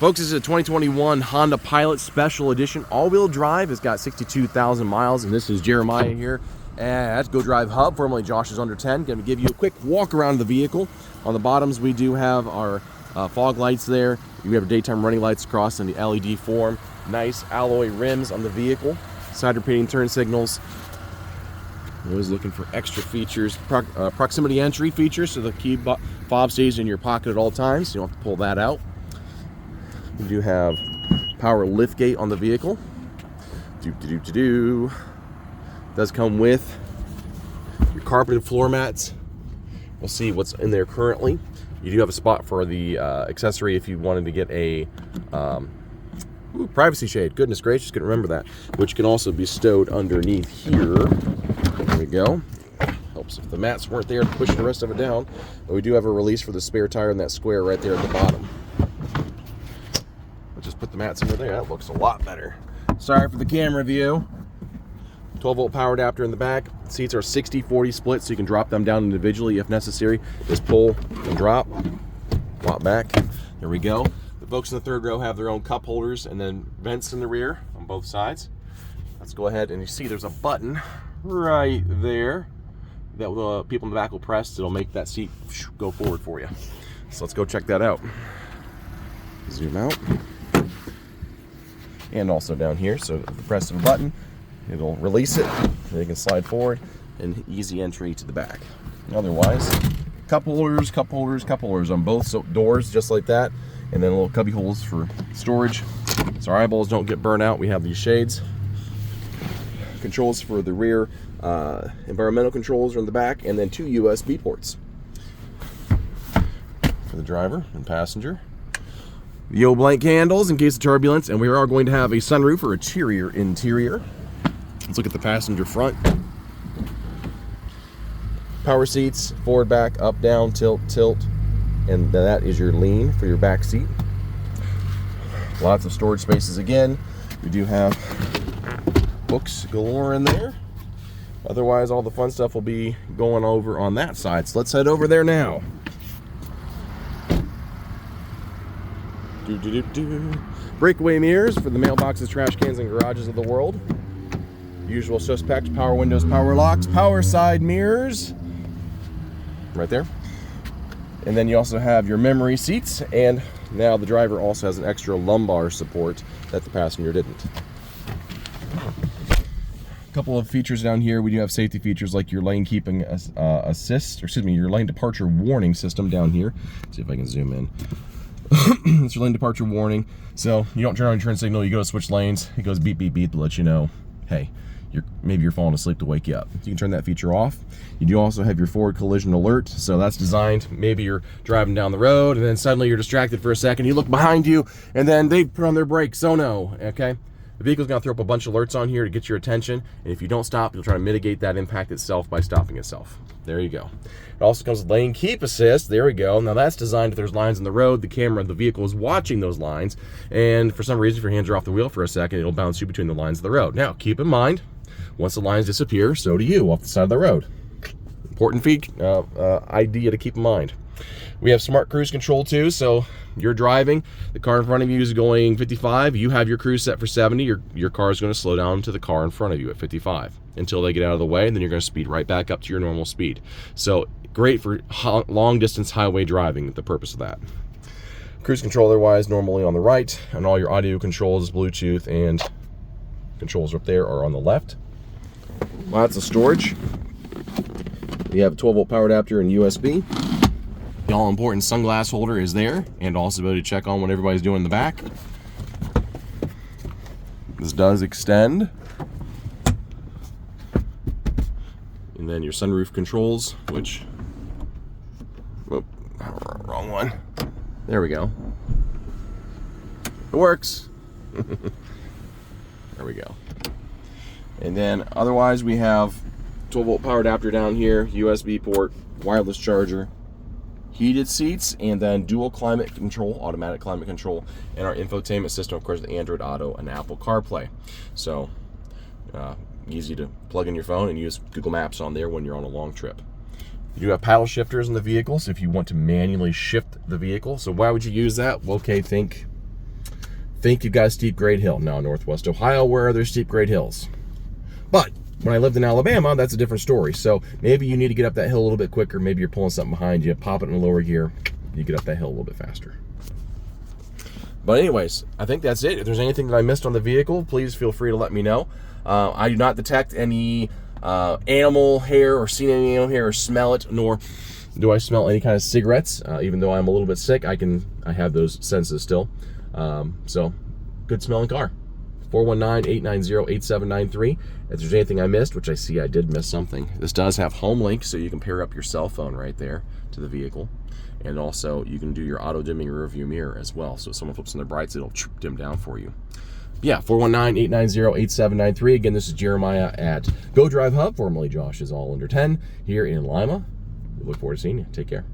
Folks, this is a 2021 Honda Pilot Special Edition all-wheel drive. It's got 62,000 miles, and this is Jeremiah here at Go Drive Hub, formerly Josh's Under 10. Going to give you a quick walk around the vehicle. On the bottoms, we do have our fog lights there. We have daytime running lights across in the LED form. Nice alloy rims on the vehicle. Side repeating turn signals. Always looking for extra features. Proximity entry features, so the key fob stays in your pocket at all times, so you don't have to pull that out. We do have power lift gate on the vehicle. Does come with your carpeted floor mats. We'll see what's in there currently. You do have a spot for the accessory if you wanted to get a privacy shade. Goodness gracious, couldn't remember that. Which can also be stowed underneath here. There we go. Helps if the mats weren't there to push the rest of it down. But we do have a release for the spare tire in that square right there at the bottom. Just put the mats over there. That looks a lot better. Sorry for the camera view. 12-volt power adapter in the back. Seats are 60-40 split, so you can drop them down individually if necessary. Just pull and drop. Flop back. There we go. The folks in the third row have their own cup holders and then vents in the rear on both sides. Let's go ahead and you see there's a button right there that the people in the back will press. It'll make that seat go forward for you. So let's go check that out. Zoom out. And also down here, so if you press the button, it'll release it, and you can slide forward, and easy entry to the back. Otherwise, cup holders on both doors, just like that, and then little cubby holes for storage, so our eyeballs don't get burnt out. We have these shades. Controls for the rear, environmental controls are in the back, and then 2 USB ports for the driver and passenger. The old blank handles in case of turbulence, and we are going to have a sunroof or interior. Let's look at the passenger front. Power seats, forward, back, up, down, tilt, and that is your lean for your back seat. Lots of storage spaces again. We do have books galore in there. Otherwise, all the fun stuff will be going over on that side. So let's head over there now. Breakaway mirrors for the mailboxes, trash cans, and garages of the world. Usual suspects: power windows, power locks, power side mirrors. Right there. And then you also have your memory seats, and now the driver also has an extra lumbar support that the passenger didn't. A couple of features down here. We do have safety features like your lane keeping assist, or excuse me, your lane departure warning system down here. Let's see if I can zoom in. It's your lane departure warning. So you don't turn on your turn signal, you go to switch lanes, it goes beep, beep, beep to let you know, hey, maybe you're falling asleep to wake you up. You can turn that feature off. You do also have your forward collision alert. So that's designed, maybe you're driving down the road and then suddenly you're distracted for a second, you look behind you and then they put on their brakes. Oh no, okay? The vehicle's gonna throw up a bunch of alerts on here to get your attention, and if you don't stop, you'll try to mitigate that impact itself by stopping itself. There you go. It also comes with lane keep assist. There we go. Now that's designed if there's lines in the road, the camera of the vehicle is watching those lines, and for some reason, if your hands are off the wheel for a second, it'll bounce you between the lines of the road. Now, keep in mind, once the lines disappear, so do you off the side of the road. Important idea to keep in mind. We have smart cruise control too, so you're driving, the car in front of you is going 55, you have your cruise set for 70, your car is going to slow down to the car in front of you at 55 until they get out of the way, and then you're going to speed right back up to your normal speed. So great for long distance highway driving, the purpose of that. Cruise control otherwise normally on the right, and all your audio controls, Bluetooth, and controls up there are on the left. Lots of storage. You have a 12-volt power adapter and USB. The all-important sunglass holder is there, and also ability to check on what everybody's doing in the back. This does extend. And then your sunroof controls, which, whoop, wrong one. There we go. It works. There we go. And then otherwise we have 12-volt power adapter down here, USB port, wireless charger, heated seats, and then dual climate control, automatic climate control, and our infotainment system, of course, the Android Auto and Apple CarPlay. So easy to plug in your phone and use Google Maps on there when you're on a long trip. You do have paddle shifters in the vehicles if you want to manually shift the vehicle. So why would you use that? Well, okay, think think you've got a steep grade hill. Now, Northwest Ohio, where are there steep grade hills? But when I lived in Alabama, that's a different story. So maybe you need to get up that hill a little bit quicker. Maybe you're pulling something behind you, pop it in a lower gear, you get up that hill a little bit faster. But anyways, I think that's it. If there's anything that I missed on the vehicle, please feel free to let me know. I do not detect any animal hair or seen any animal hair or smell it, nor do I smell any kind of cigarettes. Even though I'm a little bit sick, I have those senses still. So good smelling car. 419-890-8793. If there's anything I missed, which I see I did miss something, this does have home link, so you can pair up your cell phone right there to the vehicle. And also you can do your auto dimming rear view mirror as well. So if someone flips on their brights, it'll dim down for you. Yeah, 419-890-8793. Again, this is Jeremiah at Go Drive Hub, formerly Josh's All Under 10, here in Lima. We look forward to seeing you. Take care.